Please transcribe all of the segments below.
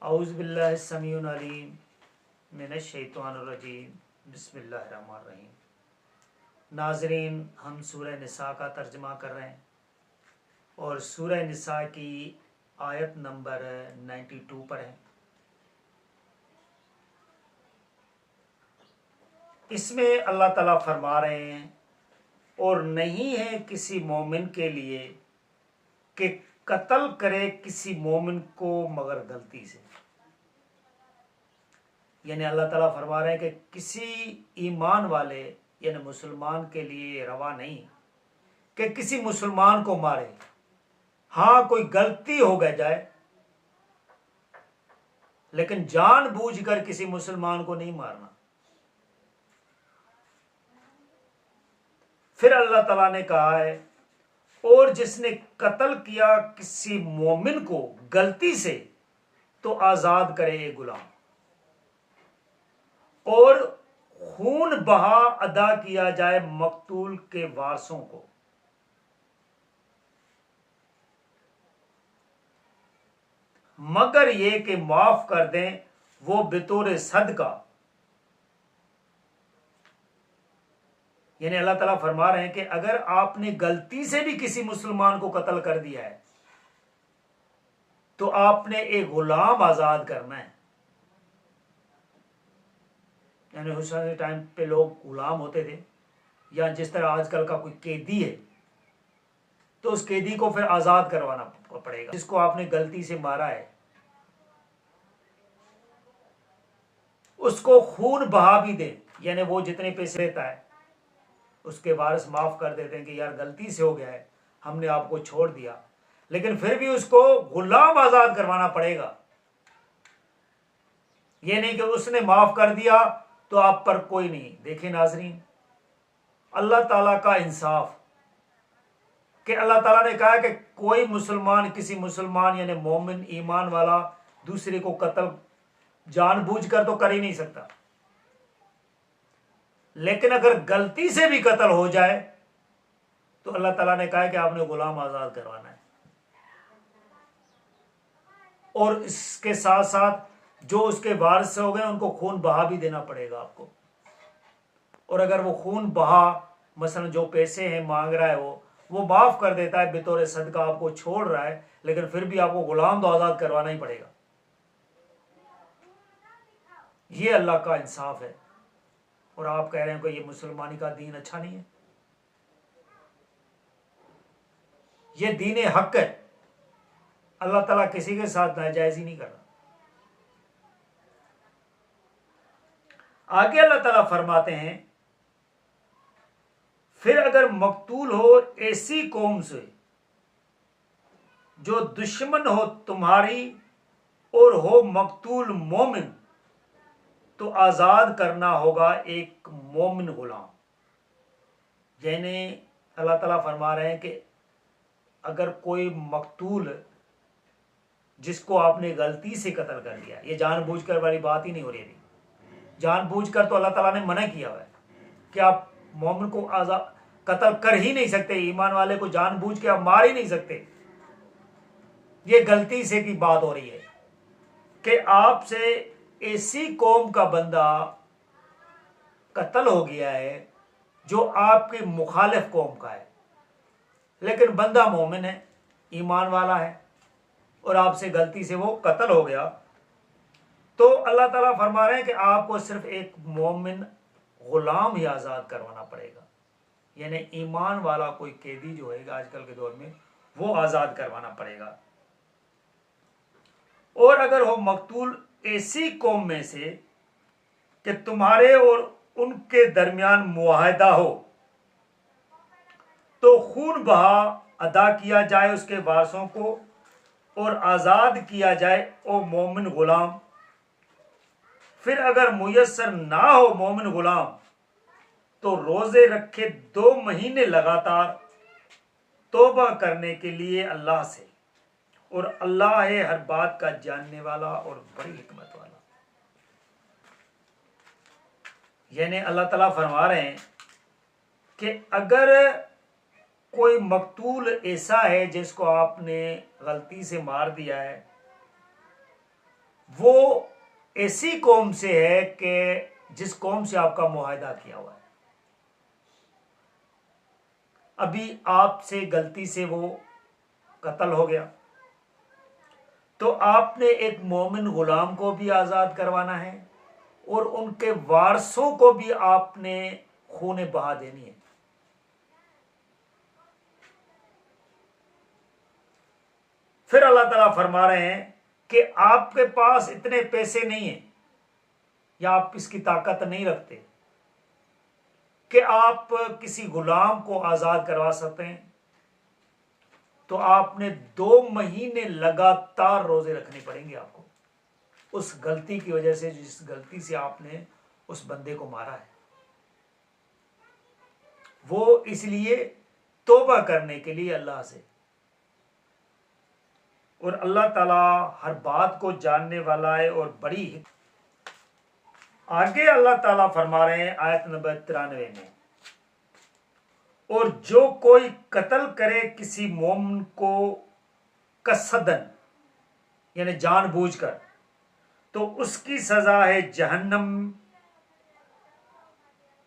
اعوذ باللہ السمیع العلیم من الشیطان الرجیم بسم اللہ الرحمن الرحیم۔ ناظرین، ہم سورہ نساء کا ترجمہ کر رہے ہیں اور سورہ نساء کی آیت نمبر 92 پر ہے۔ اس میں اللہ تعالیٰ فرما رہے ہیں اور نہیں ہے کسی مومن کے لیے کہ قتل کرے کسی مومن کو مگر غلطی سے۔ یعنی اللہ تعالیٰ فرما رہے ہیں کہ کسی ایمان والے یعنی مسلمان کے لیے روا نہیں کہ کسی مسلمان کو مارے۔ ہاں کوئی غلطی ہو گئے جائے، لیکن جان بوجھ کر کسی مسلمان کو نہیں مارنا۔ پھر اللہ تعالیٰ نے کہا ہے اور جس نے قتل کیا کسی مومن کو غلطی سے تو آزاد کرے ایک غلام، اور خون بہا ادا کیا جائے مقتول کے وارثوں کو۔ مگر یہ کہ معاف کر دیں وہ بطور صدقہ۔ یعنی اللہ تعالیٰ فرما رہے ہیں کہ اگر آپ نے غلطی سے بھی کسی مسلمان کو قتل کر دیا ہے تو آپ نے ایک غلام آزاد کرنا ہے۔ یعنی اس ٹائم پہ لوگ غلام ہوتے تھے، یا جس طرح آج کل کا کوئی قیدی ہے تو اس قیدی کو پھر آزاد کروانا پڑے گا۔ جس کو آپ نے غلطی سے مارا ہے اس کو خون بہا بھی دے، یعنی وہ جتنے پیسے دیتا ہے اس کے وارث معاف کر دیتے ہیں کہ یار غلطی سے ہو گیا ہے، ہم نے آپ کو چھوڑ دیا، لیکن پھر بھی اس کو غلام آزاد کروانا پڑے گا۔ یہ نہیں کہ اس نے معاف کر دیا تو آپ پر کوئی نہیں۔ دیکھیں ناظرین، اللہ تعالیٰ کا انصاف کہ اللہ تعالیٰ نے کہا کہ کوئی مسلمان کسی مسلمان یعنی مومن ایمان والا دوسرے کو قتل جان بوجھ کر تو کر ہی نہیں سکتا، لیکن اگر غلطی سے بھی قتل ہو جائے تو اللہ تعالیٰ نے کہا کہ آپ نے غلام آزاد کروانا ہے، اور اس کے ساتھ ساتھ جو اس کے وارث ہو گئے ان کو خون بہا بھی دینا پڑے گا آپ کو۔ اور اگر وہ خون بہا مثلا جو پیسے ہیں مانگ رہا ہے وہ معاف کر دیتا ہے بطور صدقہ، آپ کو چھوڑ رہا ہے، لیکن پھر بھی آپ کو غلام تو آزاد کروانا ہی پڑے گا۔ یہ اللہ کا انصاف ہے، اور آپ کہہ رہے ہیں کہ یہ مسلمانی کا دین اچھا نہیں ہے۔ یہ دین حق ہے، اللہ تعالیٰ کسی کے ساتھ ناجائزی نہیں کر رہا۔ آگے اللہ تعالیٰ فرماتے ہیں پھر اگر مقتول ہو ایسی قوم سے جو دشمن ہو تمہاری اور ہو مقتول مومن تو آزاد کرنا ہوگا ایک مومن غلام۔ یعنی اللہ تعالیٰ فرما رہے ہیں کہ اگر کوئی مقتول جس کو آپ نے غلطی سے قتل کر دیا، یہ جان بوجھ کر والی بات ہی نہیں ہو رہی ابھی، جان بوجھ کر تو اللہ تعالیٰ نے منع کیا ہوا ہے کہ آپ مومن کو قتل کر ہی نہیں سکتے، ایمان والے کو جان بوجھ کے آپ مار ہی نہیں سکتے۔ یہ غلطی سے کی بات ہو رہی ہے کہ آپ سے ایسی قوم کا بندہ قتل ہو گیا ہے جو آپ کے مخالف قوم کا ہے، لیکن بندہ مومن ہے، ایمان والا ہے، اور آپ سے غلطی سے وہ قتل ہو گیا، تو اللہ تعالیٰ فرما رہے ہیں کہ آپ کو صرف ایک مومن غلام ہی آزاد کروانا پڑے گا۔ یعنی ایمان والا کوئی قیدی جو ہے گا آج کل کے دور میں وہ آزاد کروانا پڑے گا۔ اور اگر ہو مقتول ایسی قوم میں سے کہ تمہارے اور ان کے درمیان معاہدہ ہو تو خون بہا ادا کیا جائے اس کے وارثوں کو، اور آزاد کیا جائے او مومن غلام۔ پھر اگر میسر نہ ہو مومن غلام تو روزے رکھے 2 مہینے لگاتار توبہ کرنے کے لیے اللہ سے، اور اللہ ہے ہر بات کا جاننے والا اور بڑی حکمت والا۔ یعنی اللہ تعالیٰ فرما رہے ہیں کہ اگر کوئی مقتول ایسا ہے جس کو آپ نے غلطی سے مار دیا ہے، وہ ایسی قوم سے ہے کہ جس قوم سے آپ کا معاہدہ کیا ہوا ہے. ابھی آپ سے غلطی سے وہ قتل ہو گیا تو آپ نے ایک مومن غلام کو بھی آزاد کروانا ہے اور ان کے وارثوں کو بھی آپ نے خون بہا دینی ہے. پھر اللہ تعالیٰ فرما رہے ہیں کہ آپ کے پاس اتنے پیسے نہیں ہیں یا آپ اس کی طاقت نہیں رکھتے کہ آپ کسی غلام کو آزاد کروا سکتے ہیں، تو آپ نے 2 مہینے لگاتار روزے رکھنے پڑیں گے آپ کو، اس غلطی کی وجہ سے جس غلطی سے آپ نے اس بندے کو مارا ہے. وہ اس لیے توبہ کرنے کے لیے اللہ سے، اور اللہ تعالیٰ ہر بات کو جاننے والا ہے اور بڑی آگے اللہ تعالیٰ فرما رہے ہیں آیت نمبر 93 میں، اور جو کوئی قتل کرے کسی مومن کو قصدن یعنی جان بوجھ کر، تو اس کی سزا ہے جہنم،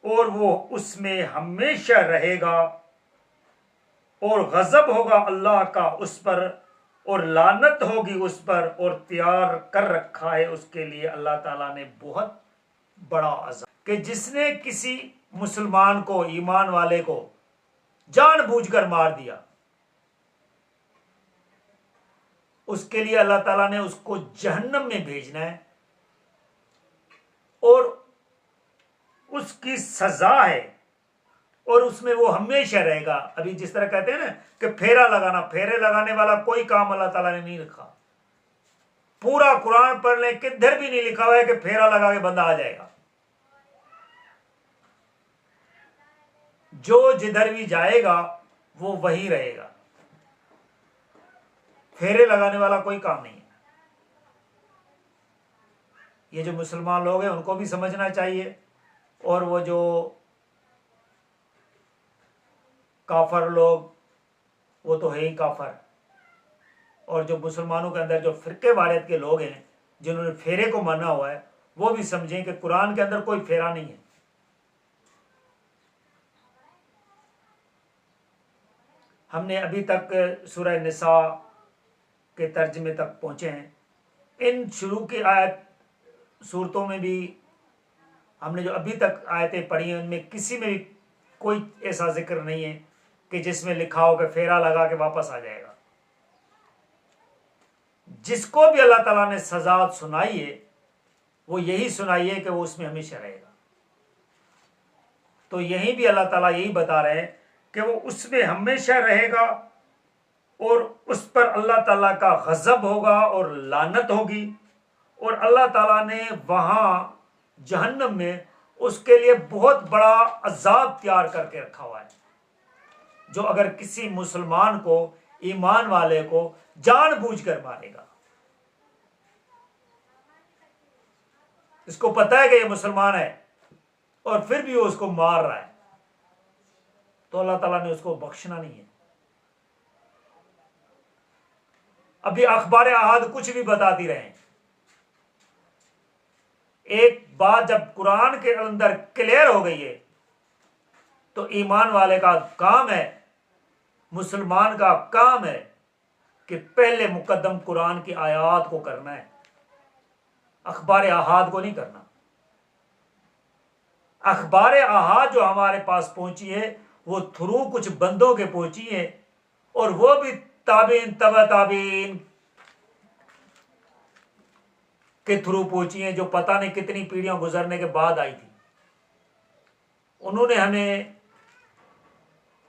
اور وہ اس میں ہمیشہ رہے گا، اور غضب ہوگا اللہ کا اس پر، اور لعنت ہوگی اس پر، اور تیار کر رکھا ہے اس کے لیے اللہ تعالیٰ نے بہت بڑا عذاب، کہ جس نے کسی مسلمان کو، ایمان والے کو جان بوجھ کر مار دیا، اس کے لیے اللہ تعالیٰ نے اس کو جہنم میں بھیجنا ہے، اور اس کی سزا ہے، اور اس میں وہ ہمیشہ رہے گا. ابھی جس طرح کہتے ہیں نا کہ پھیرا لگانا، پھیرے لگانے والا کوئی کام اللہ تعالیٰ نے نہیں رکھا. پورا قرآن پڑھ لیں کدھر بھی نہیں لکھا ہوا ہے کہ پھیرا لگا کے بندہ آ جائے گا. جو جدھر بھی جائے گا وہ وہیں رہے گا. پھیرے لگانے والا کوئی کام نہیں ہے. یہ جو مسلمان لوگ ہیں ان کو بھی سمجھنا چاہیے، اور وہ جو کافر لوگ وہ تو ہے ہی کافر، اور جو مسلمانوں کے اندر جو فرقے وارث کے لوگ ہیں جنہوں نے پھیرے کو مانا ہوا ہے، وہ بھی سمجھیں کہ قرآن کے اندر کوئی پھیرا نہیں ہے. ہم نے ابھی تک سورہ نساء کے ترجمے تک پہنچے ہیں. ان شروع کی آیت صورتوں میں بھی ہم نے جو ابھی تک آیتیں پڑھی ہیں ان میں کسی میں بھی کوئی ایسا ذکر نہیں ہے کہ جس میں لکھا ہو کہ پھیرا لگا کے واپس آ جائے گا. جس کو بھی اللہ تعالیٰ نے سزا سنائی ہے وہ یہی سنائی ہے کہ وہ اس میں ہمیشہ رہے گا. تو یہیں بھی اللہ تعالیٰ یہی بتا رہے ہیں کہ وہ اس میں ہمیشہ رہے گا، اور اس پر اللہ تعالیٰ کا غضب ہوگا اور لعنت ہوگی، اور اللہ تعالیٰ نے وہاں جہنم میں اس کے لیے بہت بڑا عذاب تیار کر کے رکھا ہوا ہے، جو اگر کسی مسلمان کو، ایمان والے کو جان بوجھ کر مارے گا، اس کو پتہ ہے کہ یہ مسلمان ہے اور پھر بھی وہ اس کو مار رہا ہے، تو اللہ تعالیٰ نے اس کو بخشنا نہیں ہے. ابھی اخبار احاد کچھ بھی بتاتی رہیں، ایک بات جب قرآن کے اندر کلیئر ہو گئی ہے تو ایمان والے کا کام ہے، مسلمان کا کام ہے کہ پہلے مقدم قرآن کی آیات کو کرنا ہے، اخبار احاد کو نہیں کرنا. اخبار احاد جو ہمارے پاس پہنچی ہے وہ تھرو کچھ بندوں کے پہنچی ہے، اور وہ بھی تابعین تبع تابعین کے تھرو پہنچی ہیں، جو پتہ نہیں کتنی پیڑھیاں گزرنے کے بعد آئی تھی. انہوں نے ہمیں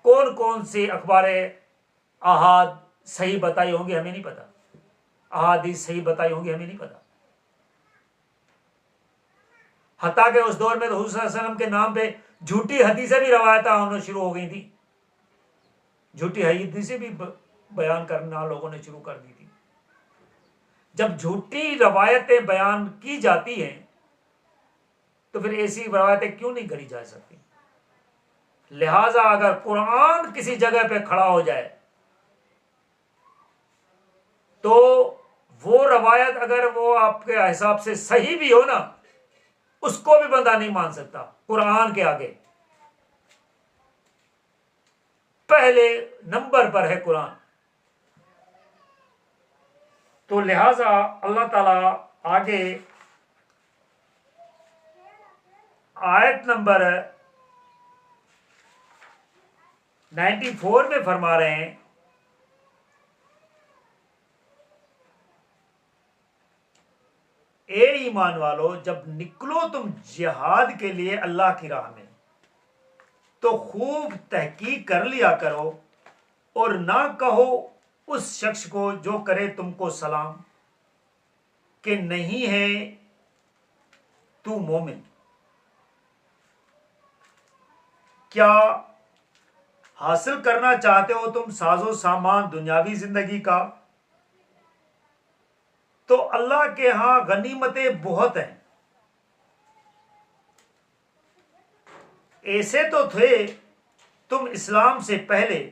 کون کون سی اخبار احاد صحیح بتائی ہوں گی ہمیں نہیں پتا، احادیث صحیح بتائی ہوں گی ہمیں نہیں پتا. حتیٰ کہ اس دور میں تو حضور صلی اللہ علیہ وسلم کے نام پہ جھوٹی حدیثیں بھی روایتیں ہونا شروع ہو گئی تھی، جھوٹی حدیثیں بھی بیان کرنا لوگوں نے شروع کر دی تھی. جب جھوٹی روایتیں بیان کی جاتی ہیں تو پھر ایسی روایتیں کیوں نہیں گھڑی جا سکتی؟ لہذا اگر قرآن کسی جگہ پہ کھڑا ہو جائے تو وہ روایت اگر وہ آپ کے حساب سے صحیح بھی ہو نا، اس کو بھی بندہ نہیں مان سکتا قرآن کے آگے. پہلے نمبر پر ہے قرآن. تو لہذا اللہ تعالی آگے آیت نمبر 94 میں فرما رہے ہیں، اے ایمان والو، جب نکلو تم جہاد کے لیے اللہ کی راہ میں تو خوب تحقیق کر لیا کرو، اور نہ کہو اس شخص کو جو کرے تم کو سلام کہ نہیں ہے تو مومن. کیا حاصل کرنا چاہتے ہو تم ساز و سامان دنیاوی زندگی کا؟ تو اللہ کے ہاں غنیمتیں بہت ہیں. ایسے تو تھے تم اسلام سے پہلے،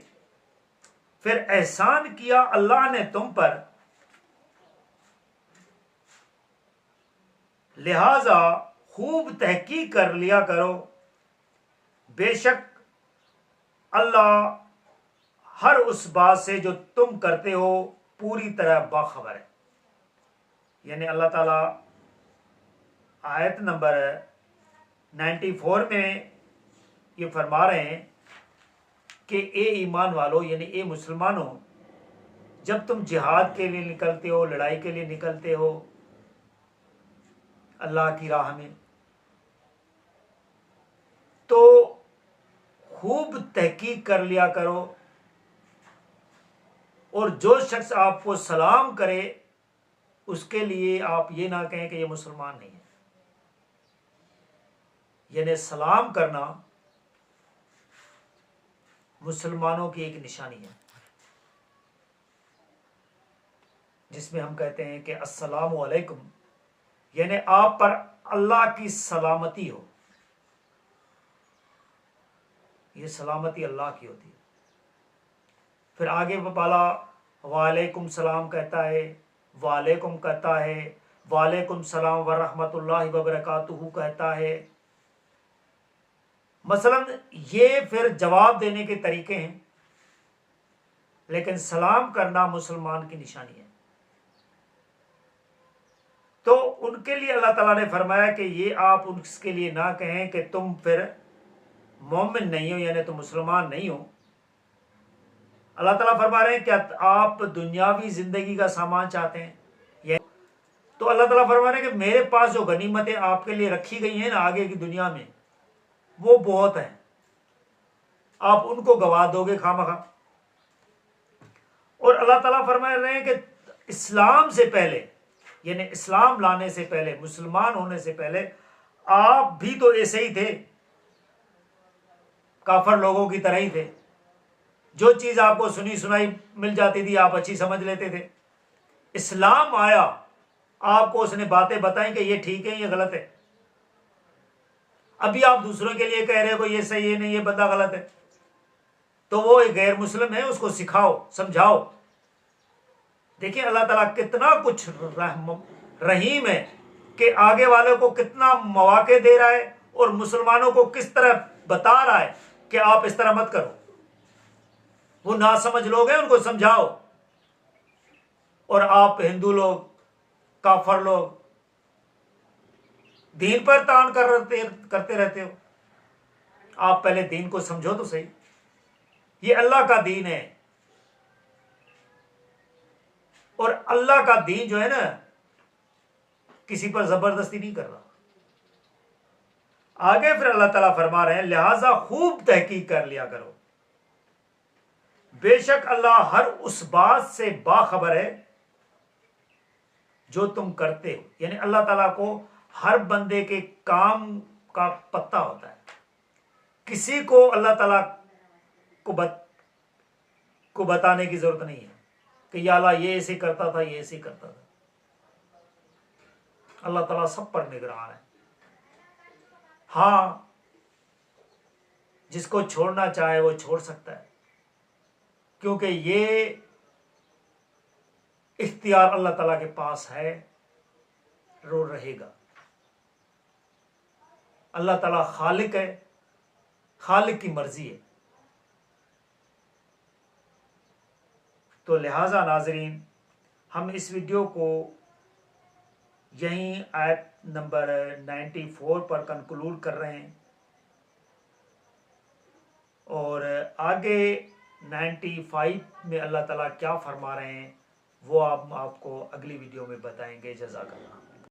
پھر احسان کیا اللہ نے تم پر، لہذا خوب تحقیق کر لیا کرو، بے شک اللہ ہر اس بات سے جو تم کرتے ہو پوری طرح باخبر ہے. یعنی اللہ تعالی آیت نمبر 94 میں یہ فرما رہے ہیں کہ اے ایمان والو، یعنی اے مسلمانوں، جب تم جہاد کے لیے نکلتے ہو، لڑائی کے لیے نکلتے ہو اللہ کی راہ میں، تو خوب تحقیق کر لیا کرو، اور جو شخص آپ کو سلام کرے اس کے لیے آپ یہ نہ کہیں کہ یہ مسلمان نہیں ہے. یعنی سلام کرنا مسلمانوں کی ایک نشانی ہے، جس میں ہم کہتے ہیں کہ السلام علیکم، یعنی آپ پر اللہ کی سلامتی ہو. یہ سلامتی اللہ کی ہوتی ہے. پھر آگے بالا وعلیکم السلام کہتا ہے، وعلیکم کہتا ہے، وعلیکم السلام ورحمۃ اللہ وبرکاتہ کہتا ہے. مثلا یہ پھر جواب دینے کے طریقے ہیں، لیکن سلام کرنا مسلمان کی نشانی ہے. تو ان کے لیے اللہ تعالیٰ نے فرمایا کہ یہ آپ اس کے لیے نہ کہیں کہ تم پھر مومن نہیں ہو، یعنی تم مسلمان نہیں ہو. اللہ تعالیٰ فرما رہے ہیں کہ آپ دنیاوی زندگی کا سامان چاہتے ہیں، تو اللہ تعالیٰ فرما رہے ہیں کہ میرے پاس جو غنیمتیں آپ کے لیے رکھی گئی ہیں نا آگے کی دنیا میں، وہ بہت ہیں، آپ ان کو گوا دو گے خواہ. اور اللہ تعالیٰ فرما رہے ہیں کہ اسلام سے پہلے، یعنی اسلام لانے سے پہلے، مسلمان ہونے سے پہلے آپ بھی تو ایسے ہی تھے، کافر لوگوں کی طرح ہی تھے. جو چیز آپ کو سنی سنائی مل جاتی تھی آپ اچھی سمجھ لیتے تھے. اسلام آیا، آپ کو اس نے باتیں بتائیں کہ یہ ٹھیک ہے یہ غلط ہے. ابھی آپ دوسروں کے لیے کہہ رہے ہو یہ صحیح ہے، نہیں یہ بندہ غلط ہے، تو وہ ایک غیر مسلم ہے، اس کو سکھاؤ سمجھاؤ. دیکھیں اللہ تعالیٰ کتنا کچھ رحیم ہے کہ آگے والوں کو کتنا مواقع دے رہا ہے، اور مسلمانوں کو کس طرح بتا رہا ہے کہ آپ اس طرح مت کرو. وہ ناسمجھ لوگ ہیں ان کو سمجھاؤ، اور آپ ہندو لوگ، کافر لوگ دین پر تان کرتے رہتے ہو. آپ پہلے دین کو سمجھو تو صحیح. یہ اللہ کا دین ہے، اور اللہ کا دین جو ہے نا کسی پر زبردستی نہیں کر رہا. آگے پھر اللہ تعالیٰ فرما رہے ہیں لہذا خوب تحقیق کر لیا کرو، بے شک اللہ ہر اس بات سے باخبر ہے جو تم کرتے ہو. یعنی اللہ تعالیٰ کو ہر بندے کے کام کا پتہ ہوتا ہے. کسی کو اللہ تعالیٰ کو بتانے کی ضرورت نہیں ہے کہ یا اللہ یہ ایسے کرتا تھا، یہ ایسے کرتا تھا. اللہ تعالیٰ سب پر نگران ہے. ہاں جس کو چھوڑنا چاہے وہ چھوڑ سکتا ہے، کیونکہ یہ اختیار اللہ تعالیٰ کے پاس ہے، وہ رہے گا۔ اللہ تعالیٰ خالق ہے، خالق کی مرضی ہے۔ تو لہٰذا ناظرین، ہم اس ویڈیو کو یہیں آیت نمبر 94 پر کنکلوڈ کر رہے ہیں، اور آگے 95 میں اللہ تعالیٰ کیا فرما رہے ہیں وہ آپ کو اگلی ویڈیو میں بتائیں گے۔ جزاک اللہ۔